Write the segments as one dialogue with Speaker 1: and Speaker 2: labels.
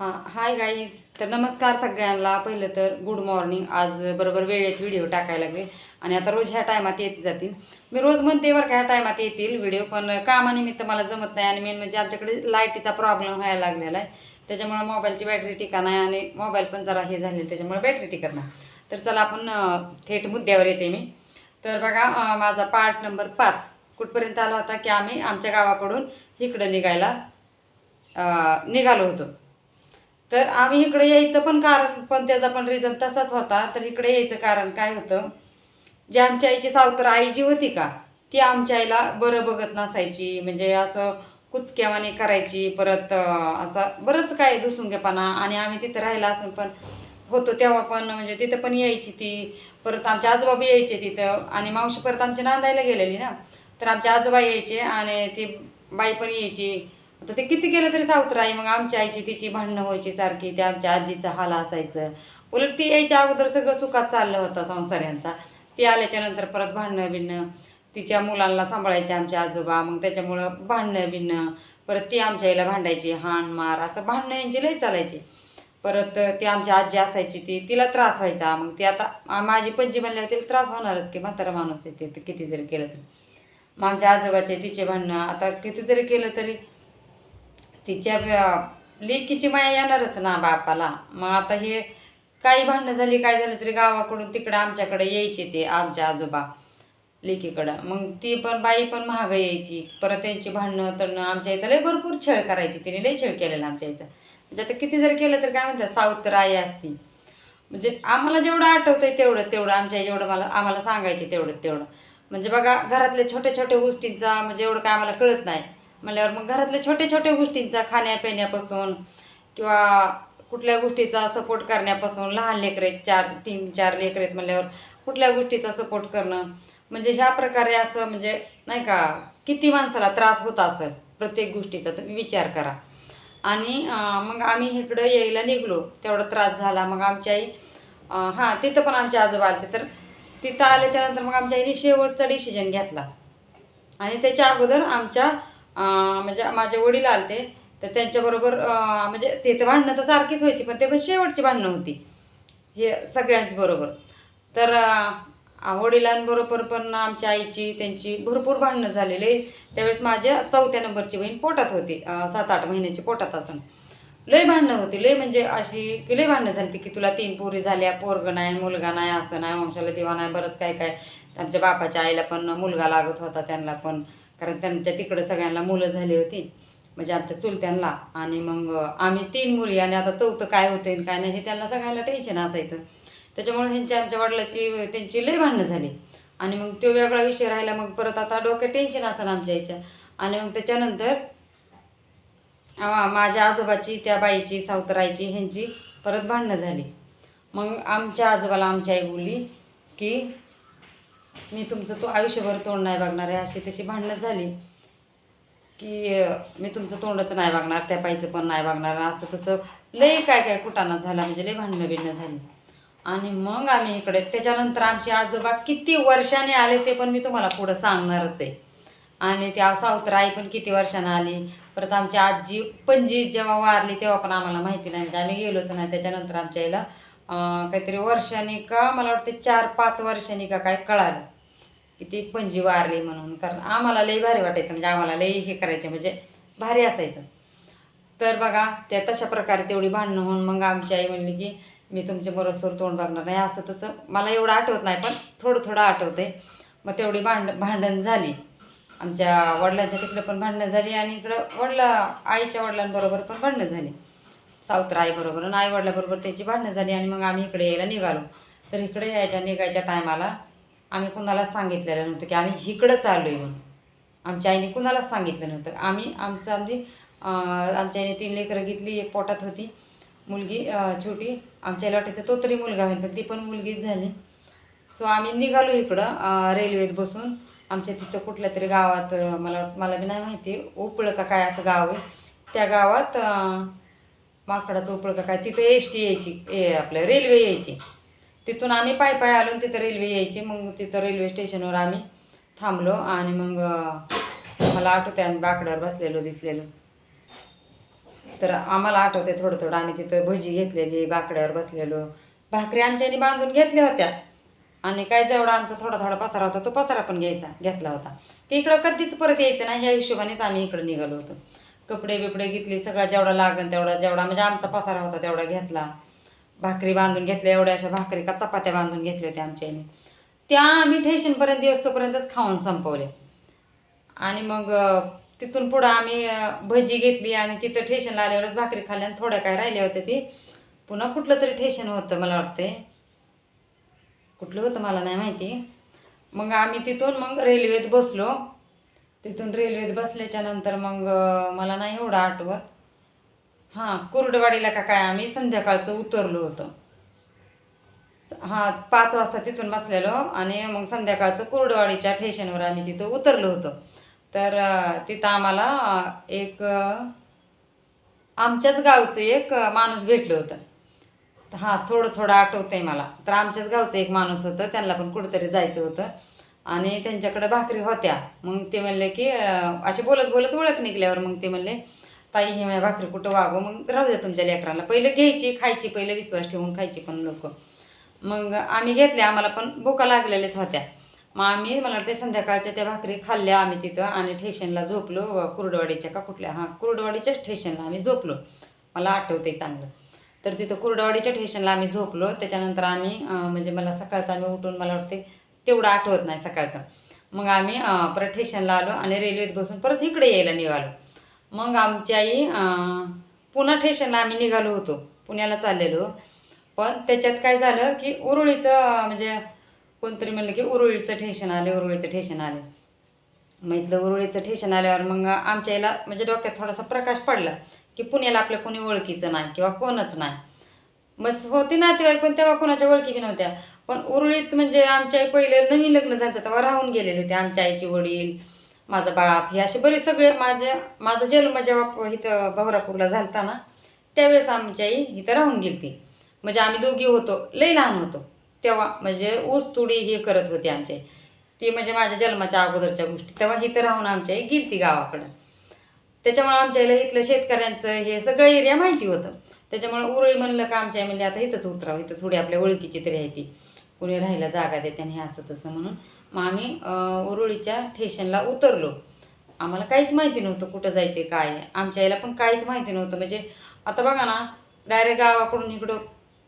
Speaker 1: Hi guys. तर नमस्कार सगळ्यांना. पहिलं तर गुड मॉर्निंग. आज बरोबर वेळेत व्हिडिओ टाकायला लागले आणि आता रोज ह्या टायमात येत जातील. मी रोज म्हणते बरं का ह्या टायमात येतील व्हिडिओ, पण कामानिमित्त मला जमत नाही. आणि मेन म्हणजे आमच्याकडे लाईटीचा प्रॉब्लेम व्हायला लागलेला आहे, त्याच्यामुळे मोबाईलची बॅटरी टिका नाही आणि मोबाईल पण जरा हे झाले, त्याच्यामुळे बॅटरी टिकत नाही. तर चला आपण थेट मुद्द्यावर येते मी. तर बघा, माझा पार्ट नंबर 5 कुठपर्यंत आला होता की आम्ही आमच्या गावाकडून इकडं निघालो होतो. तर आम्ही इकडे यायचं पण कारण, पण त्याचा पण रिझन तसाच होता. तर इकडे यायचं कारण काय होतं, जी आमच्या आईची सावतर आई जी होती का, ती आमच्या आईला बरं बघत नसायची. म्हणजे असं कुचक्यावानी करायची, परत असं बरंच काय दुसुंगेपणा. आणि आम्ही तिथं राहिला असून पण होतो तेव्हा पण म्हणजे तिथं पण यायची ती. परत आमचे आजोबा यायचे तिथं, आणि मावशी परत आमची नांदायला गेलेली ना, तर आमचे आजोबा यायचे आणि ती बाई पण यायची. आता ते किती केलं तरी सावत्र आई, मग आमच्या आईची तिची भांडणं व्हायची सारखी. त्या आमच्या आजीचा हाल असायचं. उलट ती यायच्या अगोदर सगळं सुखात चाललं होतं संसार यांचा. ती आल्याच्यानंतर परत भांडणं बिणणं, तिच्या मुलांना सांभाळायचे आमचे आजोबा, मग त्याच्यामुळं भांडणं बिणणं. परत ती आमच्या आईला भांडायची, हाण मार असं भांडणं यांची लई चालायची. परत ती आमची आजी असायची, तिला त्रास व्हायचा. मग ती आता माझी पणजी म्हणल्यावर तिला त्रास होणारच की, म्हातारा माणूस आहे ते किती जरी केलं तरी. मग आमच्या आजोबाचे तिचे भांडणं, आता किती जरी केलं तरी तिच्या लेकीची माया येणारच ना बापाला. मग आता हे काही भांडणं झाली काय झालं तरी गावाकडून तिकडं आमच्याकडे यायचे ते आमचे आजोबा लेकीकडं. मग ती पण बाई पण महाग यायची. परत त्यांची भांडणं तर आमच्या आईचा लय भरपूर छळ करायची, तिने लय छळ केलेला आमच्या आईचा. म्हणजे आता किती जर केलं तर काय म्हणतात, सावत्र आई असती. म्हणजे आम्हाला जेवढं आठवतंय तेवढं तेवढं आमच्या आई जेवढं आम्हाला सांगायचे तेवढं तेवढं. म्हणजे बघा, घरातल्या छोट्या छोट्या गोष्टींचा म्हणजे एवढं काय आम्हाला कळत नाही म्हणल्यावर, मग घरातल्या छोट्या छोट्या गोष्टींचा खाण्यापिण्यापासून किंवा कुठल्या गोष्टीचा सपोर्ट करण्यापासून, लहान लेकरे 3-4 लेकरं आहेत म्हणल्यावर कुठल्या गोष्टीचा सपोर्ट करणं, म्हणजे ह्या प्रकारे असं म्हणजे नाही का, किती माणसाला त्रास होत असेल प्रत्येक गोष्टीचा, तुम्ही विचार करा. आणि मग आम्ही इकडं यायला निघलो, तेवढा त्रास झाला. मग आमची आई तिथं पण आमचे आजोबा आले. तर तिथं आल्याच्यानंतर मग आमच्या आईने शेवटचा डिसिजन घेतला. आणि त्याच्या अगोदर आमच्या म्हणजे माझे वडील आलते. तर त्यांच्याबरोबर म्हणजे ते तर भांडणं तर सारखीच व्हायची, पण ते पण शेवटची भांडणं होती हे सगळ्यांच बरोबर. तर वडिलांबरोबर पण आमच्या आईची त्यांची भरपूर भांडणं झालेले. त्यावेळेस माझ्या 4थ्या नंबरची बहीण पोटात होती, 7-8 महिन्याची पोटात असं. लय भांडणं होती, लय म्हणजे अशी की लय भांडणं झाली की तुला 3 पोरी झाल्या, पोरगं नाही, मुलगा नाही, असं नाही, वंशाला दिवा नाही, बरंच काय काय. आमच्या बापाच्या आईला पण मुलगा लागत होता त्यांना पण, कारण त्यांच्या तिकडं सगळ्यांना मुलं झाली होती, म्हणजे आमच्या चुलत्यांना. आणि मग आम्ही 3 मुली, आणि आता 4थं काय होते काय नाही हे त्यांना सगळ्यांना टेन्शन असायचं. त्याच्यामुळे आमच्या वडिलाची त्यांची लय भांडणं झाली. आणि मग तो वेगळा विषय राहिला. मग परत आता डोक्यात टेन्शन असं आमच्या याच्या. आणि मग त्याच्यानंतर माझ्या आजोबाची, त्या बाईची, सावतरायची ह्यांची परत भांडणं झाली. मग आमच्या आजोबाला आमची आई बोलली की मी तुमचं आयुष्यभर तोंड नाही बघणार आहे. अशी तशी भांडणं झाली की मी तुमचं तोंडच नाही बघणार, त्या बाईचं पण नाही बघणार, असं तसं लय काय काय कुटाणा झाला, म्हणजे लय भांडणं बिणणं झाली. आणि मग आम्ही इकडे त्याच्यानंतर आमचे आजोबा किती वर्षाने आले ते पण मी तुम्हाला पुढं सांगणारच आहे. आणि त्या सावत्र आई पण किती वर्षानं आली. परत आमची आजी पणजी जेव्हा वारली तेव्हा पण आम्हाला माहिती नाही, म्हणजे आम्ही गेलोच नाही. त्याच्यानंतर आमच्या आईला काहीतरी वर्षांनी का मला वाटते 4-5 वर्षांनी का काय कळालं की ती पणजी वारली म्हणून. कारण आम्हाला लई भारी वाटायचं, म्हणजे आम्हाला लई हे करायचे, म्हणजे भारी असायचं. तर बघा, त्या तशा प्रकारे तेवढी भांडणं होऊन मग आमची आई म्हणली की मी तुमच्या बरोबर तोंड बघणार नाही, असं तसं. मला एवढं आठवत नाही पण थोडं थोडं आठवते. मग तेवढी भांडण झाली. आमच्या वडिलांच्या तिकडं पण भांडणं झाली, आणि इकडं आईच्या वडिलांबरोबर पण भांडणं झाली, सावत्र आईबरोबर आणि आई वडिलाबरोबर त्याची भांडणं झाली. आणि मग आम्ही इकडे यायला निघालो. तर इकडे निघायच्या टायमाला आम्ही कुणालाच सांगितलेलं नव्हतं की आम्ही इकडं चाललो आहे म्हणून. आमच्या आईने कुणालाच सांगितलं नव्हतं. आमच्या आईने 3 लेकरं घेतली, एक पोटात होती मुलगी छोटी. आमच्या आईला वाटायचं तो तरी मुलगा होईल, पण ती पण मुलगीच झाली. सो आम्ही निघालो इकडं रेल्वेत बसून. आमच्या तिथं कुठल्या तरी गावात, मला बी नाही माहिती, उपळं का काय असं गाव आहे. त्या गावात माकडाचं उपळं का काय, तिथं एस टी यायची, आपलं रेल्वे यायची. तिथून आम्ही पाय आलो आणि तिथं रेल्वे यायची. मग तिथं रेल्वे स्टेशनवर आम्ही थांबलो. आणि मग मला आठवते आम्ही बाकड्यावर बसलेलो दिसलेलो. तर आम्हाला आठवते थोडं थोडं आम्ही तिथं भजी घेतलेली, बाकड्यावर बसलेलो, भाकरी आमच्यानी बांधून घेतल्या होत्या आणि काय जेवढा आमचा थोडा थोडा पसारा होता तो पसारा पण घेतला होता. ते इकडं कधीच परत यायचं नाही ह्या हिशोबानेच आम्ही इकडं निघालो होतो. कपडे बिपडे घेतली, सगळा जेवढा लागन तेवढा, जेवढा म्हणजे आमचा पसारा होता तेवढा घेतला. भाकरी बांधून घेतल्या, एवढ्या अशा भाकरी का चपात्या बांधून घेतल्या होत्या आमच्याने. त्या आम्ही स्टेशनपर्यंत येऊस्तोपर्यंतच खाऊन संपवले. आणि मग तिथून पुढं आम्ही भजी घेतली आणि तिथं स्टेशनला आल्यावरच भाकरी खाल्ल्या आणि थोड्या काय राहिल्या होत्या ती पुन्हा कुठलं तरी स्टेशन होतं मला वाटते, कुठलं होतं मला नाही माहिती. मग आम्ही तिथून मग रेल्वेत बसलो. तिथून रेल्वेत बसल्याच्या नंतर मग मला नाही एवढं आठवत. हां, कुर्डवाडीला का काय आम्ही संध्याकाळचं उतरलो होतो. हां, 5 वाजता तिथून बसलेलो आणि मग संध्याकाळचं कुर्डवाडीच्या स्टेशनवर आम्ही तिथं उतरलो होतो. तर तिथं आम्हाला एक आमच्याच गावचं एक माणूस भेटलं होतं. हां, थोडं थोडं आठवतं आहे मला. तर आमच्याच गावचं एक माणूस होतं, त्यांना पण कुठेतरी जायचं होतं आणि त्यांच्याकडं भाकरी होत्या. मग ते म्हणले की असे बोलत बोलत ओळख निघल्यावर मग ते म्हणले, "ताई, हे माझ्या भाकरी कुठं वागू?" मग राहू द्या तुमच्या लेकरांना. पहिलं घ्यायची, खायची, पहिलं विश्वास ठेवून खायची पण लोकं. मग आम्ही घेतल्या, आम्हाला पण भुका लागलेल्याच होत्या. मग आम्ही मला वाटते संध्याकाळच्या त्या भाकरी खाल्ल्या आम्ही तिथं आणि स्टेशनला झोपलो. कुर्डवाडीच्या का कुठल्या, हां, कुर्डवाडीच्याच स्टेशनला आम्ही झोपलो. मला आठवते चांगलं. तर तिथं कुर्डवाडीच्या स्टेशनला आम्ही झोपलो. त्याच्यानंतर आम्ही म्हणजे मला सकाळचं आम्ही उठून मला वाटते तेवढं आठवत नाही सकाळचं. मग आम्ही परत स्टेशनला आलो आणि रेल्वेत बसून परत इकडे यायला निघालो. मग आमची आई पुन्हा स्टेशनला आम्ही निघालो होतो, पुण्याला चाललेलो. पण त्याच्यात काय झालं की उरुळीचं म्हणजे कोणतरी म्हणलं की उरुळीचं स्टेशन आले, उरुळीचं स्टेशन आले. मग इथलं उरुळीचं स्टेशन आल्यावर मग आमच्या याला म्हणजे डोक्यात थोडासा प्रकाश पडला की पुण्याला आपल्या कोणी ओळखीचं नाही किंवा कोणच नाही. मग होती नातेवाईक पण तेव्हा कोणाच्या ओळखी बी नव्हत्या. पण उरुळीत म्हणजे आमच्या आई पहिले नवीन लग्न झालं तेव्हा राहून गेलेले होते. आमच्या आईचे वडील, माझा बाप, हे असे बरेच सगळे माझा जन्म जेव्हा इथं बहरापूरला झालता ना, त्यावेळेस आमची आई इथं राहून गेली ती. म्हणजे आम्ही दोघी होतो, लई लहान होतो तेव्हा, म्हणजे ऊस तुडी हे करत होती आमची आई. ती म्हणजे माझ्या जन्माच्या अगोदरच्या गोष्टी. तेव्हा इथं राहून आमची आई गेली ती गावाकडं. त्याच्यामुळे आमच्या आईला इथलं शेतकऱ्यांचं हे सगळं एरिया माहिती होतं. त्याच्यामुळे उरुळी म्हणलं का आमच्या आई म्हणली आता इथंच उतरावं, इथं थोडी आपल्या ओळखीची तरी आहे ती, कुणी राहायला जागा देते आणि हे असं तसं म्हणून. मग आम्ही उरुळीच्या स्टेशनला उतरलो. आम्हाला काहीच माहिती नव्हतं कुठं जायचं काय आहे. आमच्या आईला पण काहीच माहिती नव्हतं. म्हणजे आता बघा ना, डायरेक्ट गावाकडून इकडं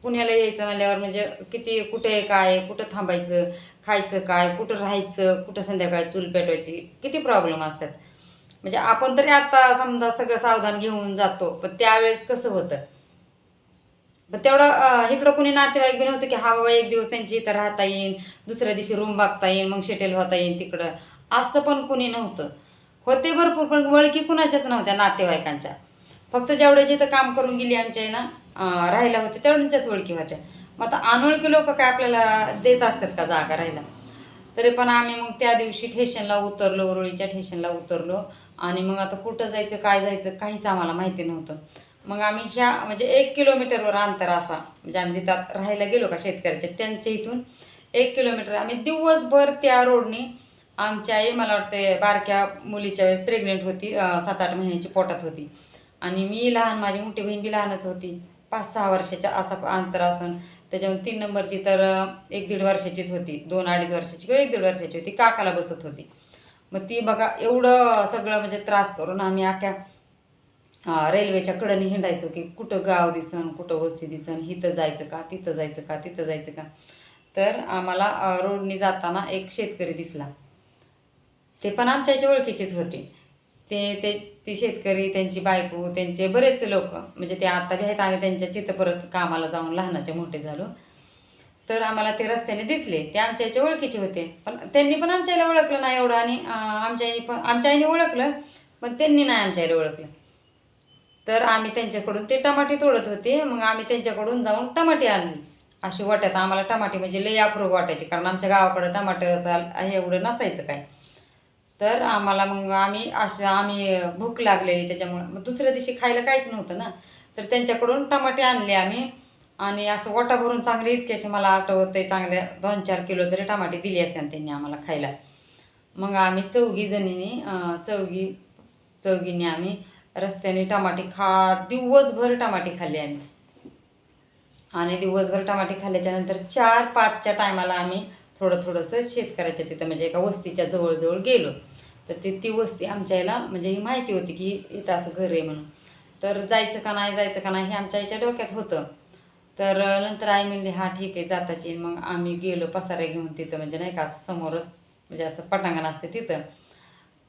Speaker 1: पुण्याला यायचं म्हणल्यावर म्हणजे किती कुठे काय आहे, कुठं थांबायचं, खायचं काय, कुठं राहायचं, कुठं संध्याकाळी चूल पेटवायची, किती प्रॉब्लेम असतात. म्हणजे आपण तरी आता समजा सगळं सावधान घेऊन जातो, पण त्यावेळेस कसं होतं. पण तेवढं इकडं कुणी नातेवाईक बी नव्हतं की हा बाबा एक दिवस त्यांची इथं राहता येईल, दुसऱ्या दिवशी रूम बघता येईल, मग शेटेल होता येईल तिकडं, असं पण कुणी नव्हतं. होते भरपूर पण वळखी कुणाच्याच नव्हत्या नातेवाईकांच्या. फक्त जेवढ्याची इथं काम करून गेली आमच्या आहे ना, राहायला होते तेवढ्यांच्याच ओळखी होत्या. मग आता अनोळखी लोक काय आपल्याला देत असतात का जागा राहायला. तरी पण आम्ही मग त्या दिवशी स्टेशनला उतरलो, उरुळीच्या स्टेशनला उतरलो आणि मग आता कुठं जायचं काय जायचं काहीच आम्हाला माहिती नव्हतं. मग आम्ही ह्या म्हणजे 1 किलोमीटरवर अंतर असा, म्हणजे आम्ही तिथं राहायला गेलो का शेतकऱ्याच्या त्यांच्या इथून 1 किलोमीटर आम्ही दिवसभर त्या रोडने. आमची आई मला वाटते बारक्या मुलीच्या वेळेस प्रेग्नेंट होती, 7-8 महिन्याची पोटात होती आणि मी लहान, माझी मोठी बहीण बी लहानच होती, 5-6 वर्षाच्या असं अंतर असन. त्याच्यावर 3 नंबरची तर 1-1.5 वर्षाचीच होती, 2-2.5 वर्षाची किंवा 1-1.5 वर्षाची होती, काकाला बसत होती. मग ती बघा एवढं सगळं म्हणजे त्रास करून आम्ही अख्ख्या रेल्वेच्या कडेने हिंडायचो की कुठं गाव दिसन, कुठं वस्ती दिसन, इथं जायचं का, तिथं जायचं का, तिथं जायचं का. तर आम्हाला रोडने जाताना एक शेतकरी दिसला. ते पण आमच्या याच्या ओळखीचेच होते. ते ते ती शेतकरी, त्यांची बायको, त्यांचे बरेच लोक म्हणजे ते आता बी आहेत. आम्ही त्यांच्या तिथं परत कामाला जाऊन लहानाचे मोठे झालो. तर आम्हाला ते रस्त्याने दिसले. ते आमच्या याच्या ओळखीचे होते. पण त्यांनी पण आमच्या आईला ओळखलं नाही एवढं आणि आमच्या आईने ओळखलं, पण त्यांनी नाही आमच्या आईला ओळखलं. तर आम्ही त्यांच्याकडून ते टमाटे तोडत होते. मग आम्ही त्यांच्याकडून जाऊन टमाटे आणली. अशी वाटत आम्हाला टमाटे म्हणजे लई अप्रूप वाटायचे, कारण आमच्या गावाकडं टमाटं एवढं नसायचं काय. तर आम्हाला मग आम्ही भूक लागलेली त्याच्यामुळं मग दुसऱ्या दिवशी खायला काहीच नव्हतं ना. तर त्यांच्याकडून टमाटे आणले आम्ही आणि असं वाटा भरून चांगले इतक्याचे मला आठवते, चांगल्या 2-4 किलो तरी टमाटे दिले असते त्यांनी आम्हाला खायला. मग आम्ही चौघींनी आम्ही रस्त्याने टमाटे खात दिवसभर टमाटे खाल्ले आम्ही. आणि दिवसभर टमाटे खाल्ल्याच्यानंतर 4-5च्या टायमाला आम्ही थोडंसं शेतकऱ्याच्या तिथं म्हणजे एका वस्तीच्या जवळजवळ गेलो. तर ती वस्ती आमच्या याला म्हणजे ही माहिती होती की इथं असं घर आहे म्हणून. तर जायचं का नाही हे आमच्या आईच्या डोक्यात होतं. तर नंतर आई म्हणली हा ठीक आहे जाताची. मग आम्ही गेलो पसारा घेऊन तिथं म्हणजे नाही का असं समोरच म्हणजे असं पटांगण असते तिथं.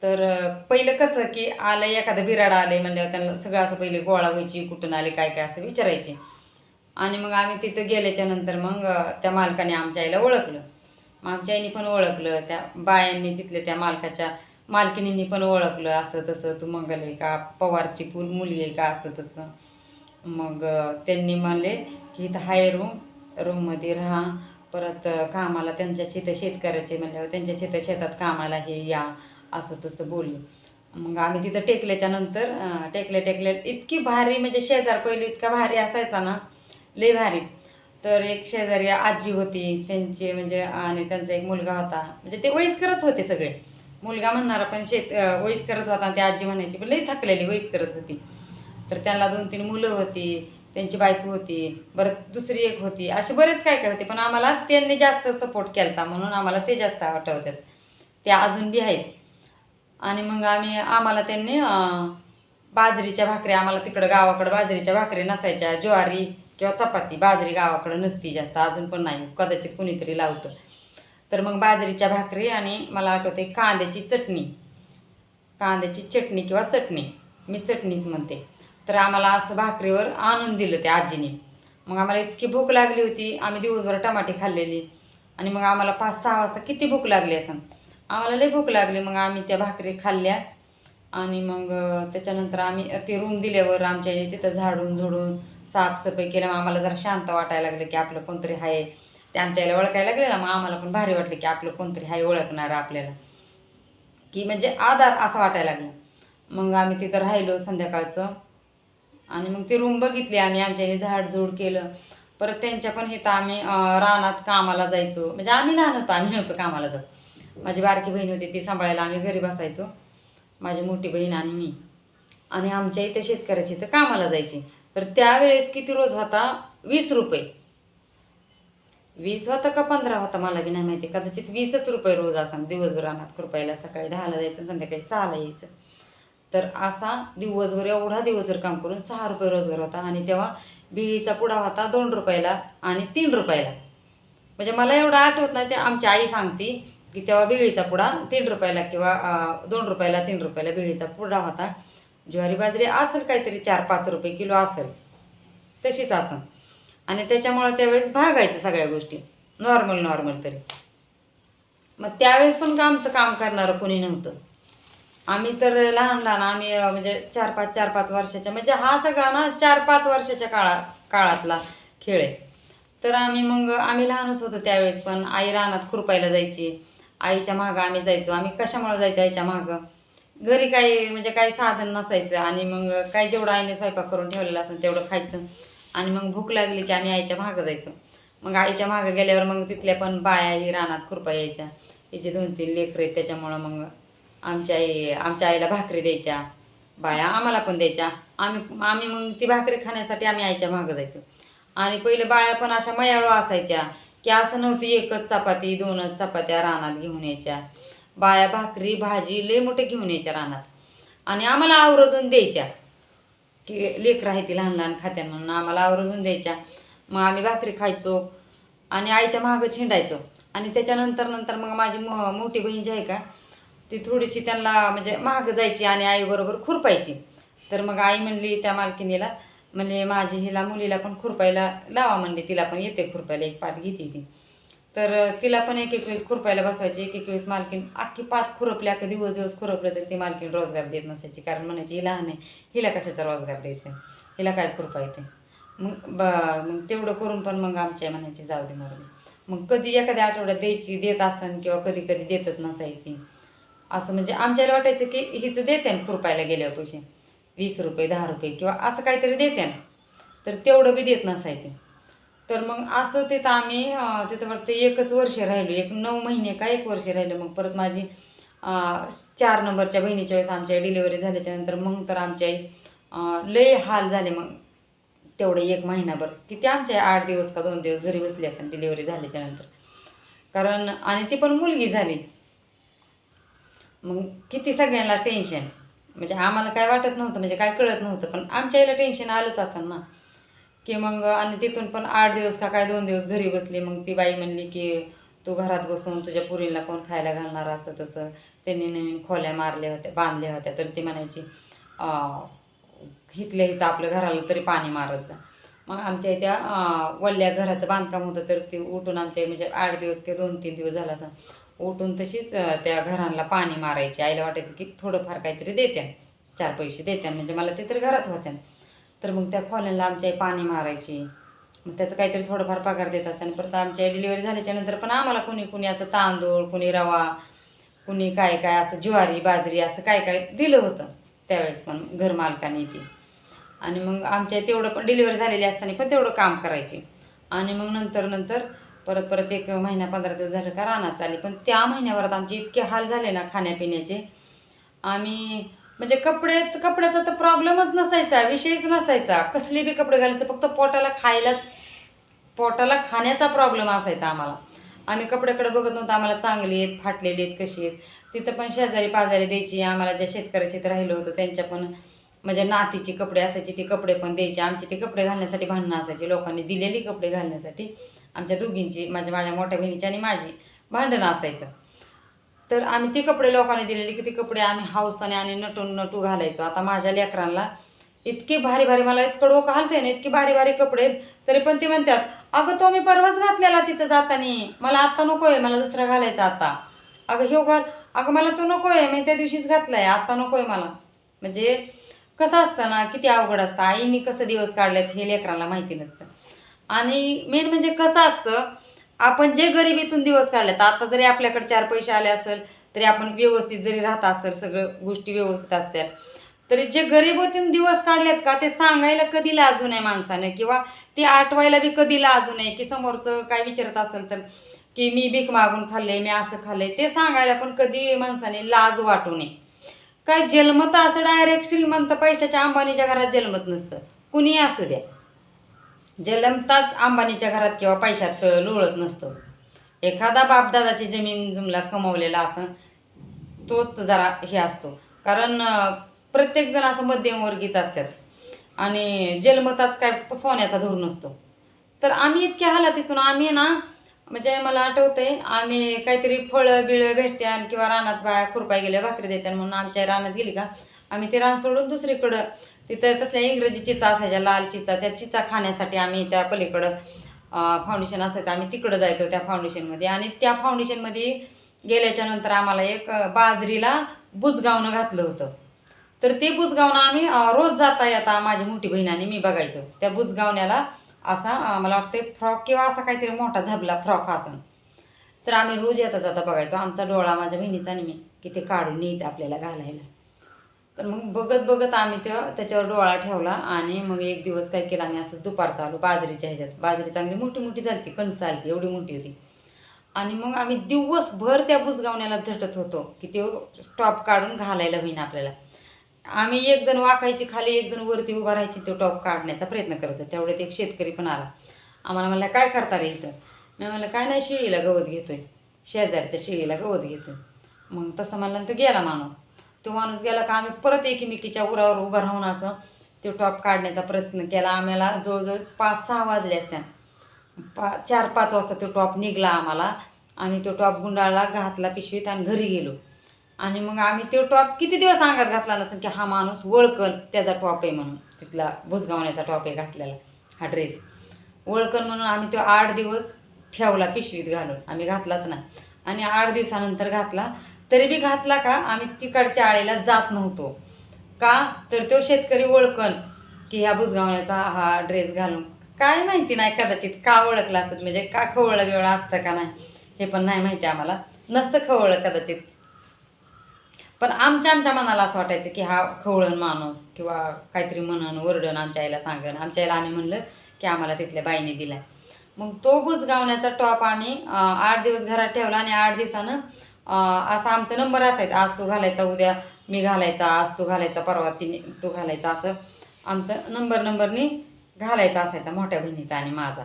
Speaker 1: तर पहिलं कसं की आलं एखादं बिराड आलं म्हणल्यावर त्यांना सगळं असं पहिले गोळा व्हायची, कुठून आले काय काय असं विचारायचे. आणि मग आम्ही तिथं गेल्याच्यानंतर मग त्या मालकाने आमच्या आईला ओळखलं. मग आमच्या आईने पण ओळखलं, त्या बायांनी तिथल्या त्या मालकिनींनी पण ओळखलं, असं तसं तू मंगल आहे का, पवारची मुलगी आहे का, असं तसं. मग त्यांनी म्हणले की इथं हाय रूममध्ये राहा, परत कामाला त्यांच्या शेतकऱ्याचे म्हणल्यावर त्यांच्या शेतात कामाला हे या, असं तसं बोलले. मग आम्ही तिथं टेकल्याच्यानंतर टेकल्या इतकी भारी म्हणजे शेजार पहिले इतका भारी असायचा ना, लय भारी. तर एक शेजारी आजी होती त्यांची म्हणजे आणि त्यांचा एक मुलगा होता म्हणजे ते वयस्करच होते सगळे. मुलगा म्हणणारा पण वयस्करच होता आणि ती आजी म्हणायची पण लई थकलेली वयस्करच होती. तर त्यांना 2-3 मुलं होती, त्यांची बायको होती, बरं दुसरी एक होती, असे बरेच काय काय होते. पण आम्हाला त्यांनी जास्त सपोर्ट केला म्हणून आम्हाला ते जास्त आठवतात. ते अजून बी आहेत. आणि मग आम्हाला त्यांनी बाजरीच्या भाकरी, आम्हाला तिकडं गावाकडं बाजरीच्या भाकरी नसायच्या, ज्वारी किंवा चपाती. बाजरी गावाकडं नसती जास्त, अजून पण नाही, कदाचित कुणीतरी लावतं. तर मग बाजरीच्या भाकरी आणि मला आठवते कांद्याची चटणी किंवा चटणी, मी चटणीच म्हणते. तर आम्हाला असं भाकरीवर आणून दिलं त्या आजीने. मग आम्हाला इतकी भूक लागली होती, आम्ही दिवसभर टमाटे खाल्लेली आणि मग आम्हाला 5-6 वाजता किती भूक लागली असं, आम्हाला लई भूक लागली. मग आम्ही त्या भाकरी खाल्ल्या आणि मग त्याच्यानंतर आम्ही ते रूम दिल्यावर आमच्या तिथं झाडून झुडून साफसफाई केल्या. मग आम्हाला जरा शांत वाटायला लागलं की आपलं कोणतरी आहे. ते आमच्या याला ओळखायला लागले ना, मग आम्हाला पण भारी वाटलं की आपलं कोणतरी आहे ओळखणारं आपल्याला, की म्हणजे आधार असं वाटायला लागलं. मग आम्ही तिथं राहिलो संध्याकाळचं आणि मग ती रूम बघितली आम्ही, आमच्याने झाडझूड केलं. परत त्यांच्या पण इथं आम्ही रानात कामाला जायचो. म्हणजे आम्ही लहान होतो, आम्ही नव्हतो कामाला जात. माझी बारकी बहीण होती ती सांभाळायला, आम्ही घरी बसायचो, माझी मोठी बहीण आणि मी. आणि आमच्या इथे शेतकऱ्याच्या इथं कामाला जायची. तर त्यावेळेस किती रोज होता, 20 रुपये. 20 होता का 15 होता मला बी नाही माहिती, कदाचित 20च रुपये रोज असं दिवसभर रानात खुरपायला. सकाळी 10ला जायचं, संध्याकाळी 6ला यायचं. तर असा दिवसभर एवढा दिवसभर काम करून 6 रुपये रोजगार होता. आणि तेव्हा बिळीचा पुडा होता 2 रुपयाला आणि 3 रुपयाला. म्हणजे मला एवढं आठवत नाही, ते आमची आई सांगते की तेव्हा बिळीचा पुडा 3 रुपयाला किंवा 2 रुपयाला 3 रुपयाला बिळीचा पुडा होता. ज्वारी बाजरी असेल काहीतरी 4-5 रुपये किलो असेल, तशीच असेल. आणि त्याच्यामुळं त्यावेळेस भागायचं सगळ्या गोष्टी नॉर्मल तरी. मग त्यावेळेस पण आमचं काम करणारं कोणी नव्हतं. आम्ही तर लहान आम्ही म्हणजे 4-5 वर्षाच्या, म्हणजे हा सगळा ना 4-5 वर्षाच्या काळातला खेळ आहे. तर आम्ही लहानच होतो त्यावेळेस. पण आई रानात खुरपायला जायची, आईच्या मागं आम्ही जायचो. आम्ही कशामुळे जायचो आईच्या मागं, घरी काही साधन नसायचं आणि मग काही जेवढं आईने स्वयंपाक करून ठेवलेलं असेल तेवढं खायचं. आणि मग भूक लागली की आम्ही आईच्या मागं जायचो. मग आईच्या मागं गेल्यावर मग तिथल्या पण बायाही रानात खुरपा यायच्या. हिचे 2-3 लेकरं आहेत त्याच्यामुळं मग आमच्या आईला भाकरी द्यायच्या बाया, आम्हाला पण द्यायच्या. आम्ही मग ती भाकरी खाण्यासाठी आम्ही आईच्या मागं जायचो. आणि पहिले बाया पण अशा मयाळू असायच्या की असं नव्हती 1च चपाती 2च चपात्या रानात घेऊन यायच्या. बाया भाकरी भाजी लय मोठे घेऊन यायच्या रानात आणि आम्हाला आवर्जून द्यायच्या की लेकरं आहे ती लहान खात्या म्हणून आम्हाला आवर्जून द्यायच्या. मग आम्ही भाकरी खायचो आणि आईच्या मागं हिंडायचो. आणि त्याच्यानंतर मग माझी मोठी बहीण जी आहे का, ती थोडीशी त्यांना म्हणजे मागं जायची आणि आईबरोबर खुरपायची. तर मग आई म्हणली त्या मालकिनीला, म्हणजे हिला मुलीला पण खुरपायला लावा म्हणली, तिला पण येते खुरपायला, एक पात घेते ती. तर तिला पण एक वेळेस खुरपायला बसवायची. एक वेळेस मालकीन अख्खी पात खुरपल्या, अख्खा दिवस खुरपलं तर ती मालकीन रोजगार देत नसायची. कारण म्हणायची ही लहान आहे, हिला कशाचा रोजगार द्यायचा, हिला काय खुरपा येते. मग तेवढं करून पण मग आमच्या म्हणायची जाऊ दे मरू दे. मग कधी एखाद्या आठवड्यात देत असन किंवा कधी देतच नसायची. असं म्हणजे आमच्याला वाटायचं की हिचं देते ना खुरपायला गेल्यावर पैसे 20 रुपये 10 रुपये किंवा असं काहीतरी देते ना, तर तेवढं बी देत नसायचं. तर मग असं तिथं आम्ही तिथं वाटतं 1च वर्ष राहिलो, 9 महिने का 1 वर्ष राहिलो. मग परत माझी 4 नंबरच्या बहिणीच्या वेळेस आमच्या आई डिलिव्हरी झाल्याच्यानंतर मग तर आमची आई लय हाल झाले. मग तेवढे 1 महिनाभर किती आमच्या आई 8 दिवस का 2 दिवस घरी बसली असेल डिलिव्हरी झाल्याच्यानंतर. कारण आणि ती पण मुलगी झाली. मग किती सगळ्यांना टेन्शन. म्हणजे आम्हाला काय वाटत नव्हतं, म्हणजे काय कळत नव्हतं, पण आमच्या आईला टेन्शन आलंच असेल ना. की मग आणि तिथून पण 8 दिवस का काय 2 दिवस घरी बसली. मग ती बाई म्हणली की तू घरात बसून तुझ्या पुरीला कोण खायला घालणार, असं तसं. त्यांनी नवीन खोल्या मारल्या होत्या, बांधल्या होत्या. तर ती म्हणायची इथल्या इथं आपल्या घराला तरी पाणी मारत जा. मग आमच्या त्या वल्ल्या घराचं बांधकाम होतं, तर ते उठून आमच्या म्हणजे 8 दिवस किंवा 2-3 दिवस झाला असं उठून तशीच त्या घरांना पाणी मारायची. आईला वाटायचं की थोडंफार काहीतरी देत्या, 4 पैसे देत्या, म्हणजे मला ते तर घरात होत्या. तर मग त्या खोल्यांना आमच्या आई पाणी मारायची. मग त्याचं काहीतरी थोडंफार पगार देत असताना परत आमच्या डिलिव्हरी झाल्याच्यानंतर पण आम्हाला कुणी कुणी असं तांदूळ, कुणी रवा, कुणी काय काय असं ज्वारी बाजरी असं काय काय दिलं होतं त्यावेळेस पण घरमालकाने ती. आणि मग आमच्या तेवढं पण डिलिव्हरी झालेली असताना पण तेवढं काम करायची. आणि मग नंतर परत परत 1 महिना 15 दिवस झालं का रानात चालली. पण त्या महिन्याभरात आमचे इतके हाल झाले ना खाण्यापिण्याचे. आम्ही म्हणजे कपड्याचा तर प्रॉब्लेमच नसायचा, विषयच नसायचा. कसले बी कपडे घालायचे, फक्त पोटाला खाण्याचा प्रॉब्लेम असायचा आम्हाला. आम्ही कपड्याकडे बघत नव्हतो, आम्हाला चांगली आहेत, फाटलेली आहेत, कशी आहेत. तिथं पण शेजारी पाजारी द्यायची आम्हाला, ज्या शेतकऱ्याचे इथं राहिलं होतं त्यांच्या पण म्हणजे नातीची कपडे असायची, ती कपडे पण द्यायचे. आमची ते कपडे घालण्यासाठी भांडणं असायची, लोकांनी दिलेली कपडे घालण्यासाठी. आमच्या दोघींची, माझ्या मोठ्या बहिणीची आणि माझी भांडणं असायचं. तर आम्ही ते कपडे लोकांनी दिलेले की ते कपडे आम्ही हौसाने आणि नटू घालायचो. आता माझ्या लेकरांना इतके भारी भारी, मला इतकं डोकं हलतंय ना, इतके भारी भारी कपडे आहेत, तरी पण ते म्हणतात अगं तो मी परवाच घातलेला तिथं जाताना, मला आत्ता नको आहे, मला दुसरा घालायचा आता. अगं ह्यो घाल, अगं मला तो नको आहे, मी त्या दिवशीच घातलाय, आत्ता नको आहे मला. म्हणजे कसं असतं ना, किती अवघड असतं. आईने कसं दिवस काढलेत हे लेकरांना माहिती नसतं. आणि मेन म्हणजे कसं असतं, आपण जे गरिबीतून दिवस काढलेत, आता जरी आपल्याकडे 4 पैसे आले असेल तरी आपण व्यवस्थित जरी राहत असेल, सगळं गोष्टी व्यवस्थित असतात, तरी जे गरिबीतून दिवस काढलेत का ते सांगायला कधी लाजू नये माणसानं, किंवा ते आठवायला बी कधी लाजू नये. की समोरचं काय विचारत असेल तर की मी भीक मागून खाल्ले, मी असं खाल्लंय, ते सांगायला पण कधी माणसाने लाज वाटू नये. काय जन्मत असं डायरेक्ट श्रीमंत पैशाच्या अंबानीच्या घरात जन्मत नसतं, कुणी असू द्या. जन्मताच अंबानीच्या घरात किंवा पैशात लोळत नसतो. एखादा बापदादाची जमीन जुमला कमवलेला असं तोच जरा हे असतो. कारण प्रत्येकजण असं मध्यमवर्गीच असतात आणि जन्मताच काय सोन्याचा धूर नसतो. तर आम्ही इतक्या हालातीतून आम्ही ना, म्हणजे मला आठवतंय आम्ही काहीतरी फळं बिळं भेटत्यान किंवा रानात बाया खुरपाय गेल्या भाकरी देत्यान म्हणून आमच्या रानात गेली का आम्ही ते रान सोडून दुसरीकडं, तिथं तसल्या इंग्रजी चिचा असायच्या, लाल चिचा, त्या चिचा खाण्यासाठी आम्ही त्या पलीकडं फाउंडेशन असायचं, आम्ही तिकडं जायचो त्या फाउंडेशनमध्ये. आणि त्या फाउंडेशनमध्ये गेल्याच्यानंतर आम्हाला एक बाजरीला बुजगावणं घातलं होतं. तर ते बुजगावणं आम्ही रोज जाता येता माझी मोठी बहीण आणि मी बघायचो. त्या बुजगावण्याला असा मला वाटते फ्रॉक किंवा असा काहीतरी मोठा झबला फ्रॉक असन. तर आम्ही रोज येता जाता बघायचो. आमचा डोळा, माझ्या बहिणीचा आणि मी, की ते काढून न्यायचं आपल्याला घालायला. तर मग बघत बघत आम्ही त्याच्यावर डोळा ठेवला. आणि मग एक दिवस काय केलं आम्ही, असं दुपारचं आलो बाजरीच्या ह्याच्यात. बाजरी चांगली मोठी मोठी झाली, कणसं आली एवढी मोठी होती. आणि मग आम्ही दिवसभर त्या बुजगावण्याला झटत होतो की ते टॉप काढून घालायला होईन आपल्याला. आम्ही एक जण वाकायची खाली, एक जण वरती उभा राहायची, तो टॉप काढण्याचा प्रयत्न करत होतो. तेवढ्यात एक शेतकरी पण आला. आम्हाला म्हणला काय करता रे इथं. मी म्हणलं काय नाही, शेळीला गवत घेतोय, शेजारच्या शेळीला गवत घेतोय. मग तसं म्हणलं तर गेला माणूस. तो माणूस गेला का आम्ही परत एकमेकीच्या उरावर उभं राहून असं तो टॉप काढण्याचा प्रयत्न केला. आम्हाला जवळजवळ 5-6 वाजले असत्या. 4-5 वाजता तो टॉप निघला आम्हाला. आम्ही तो टॉप गुंडाळला, घातला पिशवीत आणि घरी गेलो. आणि मग आम्ही तो टॉप किती दिवस अंगात घातला नसेल की हा माणूस ओळखल त्याचा टॉप आहे म्हणून, तिथला बुजगावण्याचा टॉप आहे घातलेला, हा ड्रेस ओळखल म्हणून आम्ही तो 8 दिवस ठेवला पिशवीत घालून, आम्ही घातलाच नाही. आणि 8 दिवसानंतर घातला. तरी बी घातला का आम्ही तिकडच्या आळीला जात नव्हतो. का तर तो शेतकरी ओळखन की ह्या बुजगावण्याचा हा ड्रेस घालून, काय माहिती नाही कदाचित का ओळखला असत, म्हणजे का खवळं बिवळं असतं का नाही हे पण नाही माहिती आम्हाला, नसतं खवळं कदाचित. पण आमच्या मनाला असं वाटायचं की हा खवळण माणूस किंवा काहीतरी म्हणन ओरडण आमच्या आईला सांगन. आमच्या आईला आम्ही म्हणलं की आम्हाला तिथल्या बाईने दिला. मग तो बुजगावण्याचा टॉप आम्ही 8 दिवस घरात ठेवला. आणि 8 दिवसानं असा आमचा नंबर असायचा, आज तू घालायचा, उद्या मी घालायचा, आज तू घालायचा, परवा तू घालायचा, असं आमचं नंबरनी घालायचा असायचा मोठ्या बहिणीचा आणि माझा.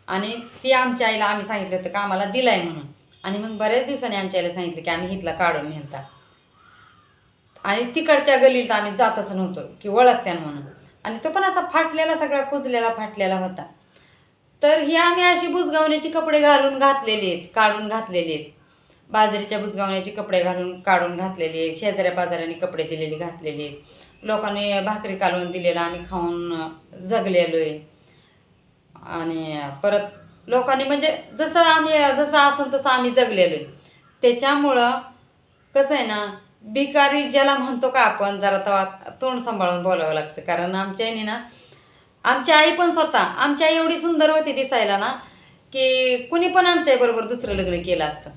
Speaker 1: आणि ती आमच्या आईला आम्ही सांगितलं होतं का आम्हाला दिलाय म्हणून. आणि मग बऱ्याच दिवसांनी आमच्या आईला सांगितलं की आम्ही इथला काढून नेलता. आणि तिकडच्या गल्लीत आम्ही जातच नव्हतो की ओळखत्यान म्हणून. आणि तो पण असा फाटलेला, सगळा कुजलेला फाटलेला होता. तर ही आम्ही अशी बुजगावण्याची कपडे काढून घातलेले आहेत. बाजरीच्या बुजगावण्याचे कपडे काढून घातलेले आहेत. शेजाऱ्या पाजाऱ्याने कपडे दिलेले घातलेले आहेत. लोकांनी भाकरी कालवून दिलेला आम्ही खाऊन जगलेलो आहे. आणि परत लोकांनी म्हणजे जसं असेल तसं आम्ही जगलेलो आहे. त्याच्यामुळं कसं आहे ना, भिकारी ज्याला म्हणतो का आपण, जरा तेव्हा तोंड सांभाळून बोलावं लागतं. कारण आमच्या आईने ना, आमची आई पण स्वतः, आमची आई एवढी सुंदर होती दिसायला ना, की कुणी पण आमच्या आईबरोबर दुसरं लग्न केलं असतं.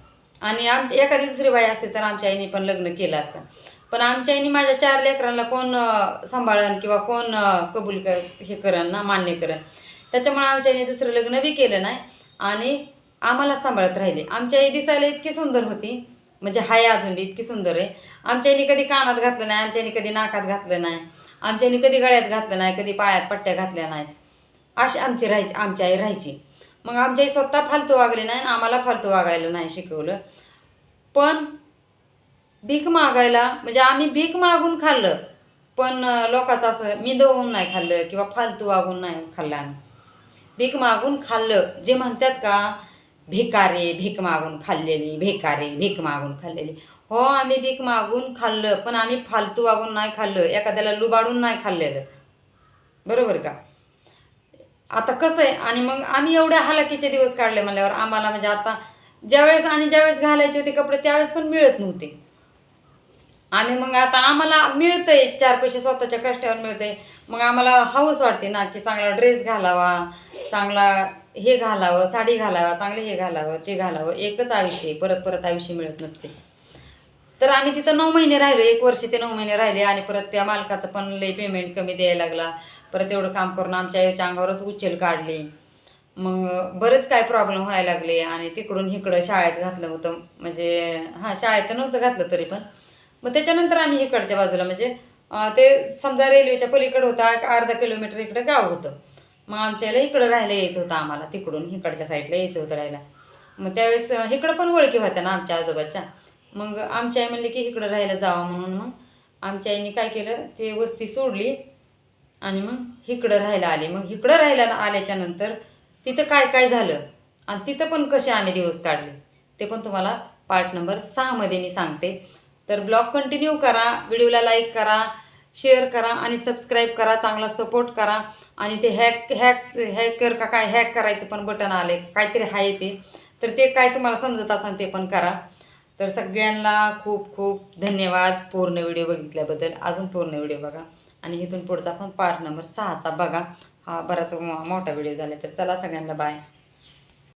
Speaker 1: आणि आमची एखादी दुसरी बाई असते तर आमच्या आईने पण लग्न केलं असतं. पण आमच्या आईने माझ्या 4 लेकरांना कोण सांभाळन किंवा कोण कबूल करण ना, मान्य करण. त्याच्यामुळे आमच्या आईने दुसरं लग्न बी केलं नाही आणि आम्हालाच सांभाळत राहिले. आमची आई दिसायला इतकी सुंदर होती, म्हणजे हाय अजून बी इतकी सुंदर आहे. आमच्या आईने कधी कानात घातलं नाही, आमच्या आईने कधी नाकात घातलं नाही, आमच्या आईने कधी गळ्यात घातलं नाही, कधी पायात पट्ट्या घातल्या नाहीत. अशी आमची आई राहायची. मग आमची आई स्वतः फालतू वागली नाही आणि आम्हाला फालतू वागायला नाही शिकवलं. पण भीक मागायला म्हणजे आम्ही भीक मागून खाल्लं, पण लोकांचं असं मिदवून नाही खाल्लं किंवा फालतू वागून नाही खाल्लं. आम्ही भीक मागून खाल्लं. जे म्हणतात का भिकारे, भीक मागून खाल्लेली, भिकारे, भीक मागून खाल्लेली. हो, आम्ही भीक मागून खाल्लं, पण आम्ही फालतू वागून नाही खाल्लं, एखाद्याला लुबाडून नाही खाल्लेलं. बरोबर का? आता कसं आहे, आणि मग आम्ही एवढ्या हालाकीचे दिवस काढले म्हणल्यावर आम्हाला म्हणजे आता ज्यावेळेस घालायचे होते कपडे त्यावेळेस पण मिळत नव्हते. आम्ही मग आता आम्हाला मिळतंय, 4 पैसे स्वतःच्या कष्टावर मिळतंय. मग आम्हाला हौस वाटते ना की चांगला ड्रेस घालावा, चांगला हे घालावं, साडी घालावा, चांगले हे घालावं, ते घालावं. एकच आयुष्य आहे, परत परत आयुष्य मिळत नसते. तर आम्ही तिथं 9 महिने राहिलो, 1 वर्ष ते 9 महिने राहिले. आणि परत त्या मालकाचं पण लई पेमेंट कमी द्यायला लागला. परत एवढं काम करून आमच्या आईच्या अंगावरच उचल काढली. मग बरेच काय प्रॉब्लेम व्हायला लागले. आणि तिकडून इकडं शाळेत घातलं होतं, म्हणजे शाळेत तर नव्हतं घातलं तरी पण. मग त्याच्यानंतर आम्ही इकडच्या बाजूला म्हणजे ते समजा रेल्वेच्या पलीकडं होता, 1/2 किलोमीटर इकडं गाव होतं. मग आमच्या याला इकडं राहायला यायचं होतं आम्हाला, तिकडून इकडच्या साईडला यायचं होतं राहायला. मग त्यावेळेस इकडं पण ओळखी होत्या ना आमच्या आजोबाच्या. मग आमची आई म्हणली की इकडं राहायला जावं म्हणून. मग आमच्या आईने काय केलं, ते वस्ती सोडली आणि मग इकडं राहायला आली. मग इकडं राहायला आल्याच्या नंतर तिथं काय काय झालं आणि तिथं पण कसे आम्ही दिवस काढले ते पण तुम्हाला पार्ट नंबर 6 मध्ये मी सांगते. तर ब्लॉग कंटिन्यू करा, व्हिडिओला लाईक करा, शेअर करा आणि सबस्क्राईब करा, चांगला सपोर्ट करा. आणि ते हॅकर का काय हॅक करायचं पण बटन आले काहीतरी आहे ते, तर ते काय तुम्हाला समजत असेल ते पण करा. तर सगळ्यांना खूप खूप धन्यवाद पूर्ण व्हिडिओ बघितल्याबद्दल. अजून पूर्ण व्हिडिओ बघा आणि इथून पुढचा पण पार्ट नंबर 6चा बघा. हा बराच मोठा व्हिडिओ झाला. तर चला सगळ्यांना बाय.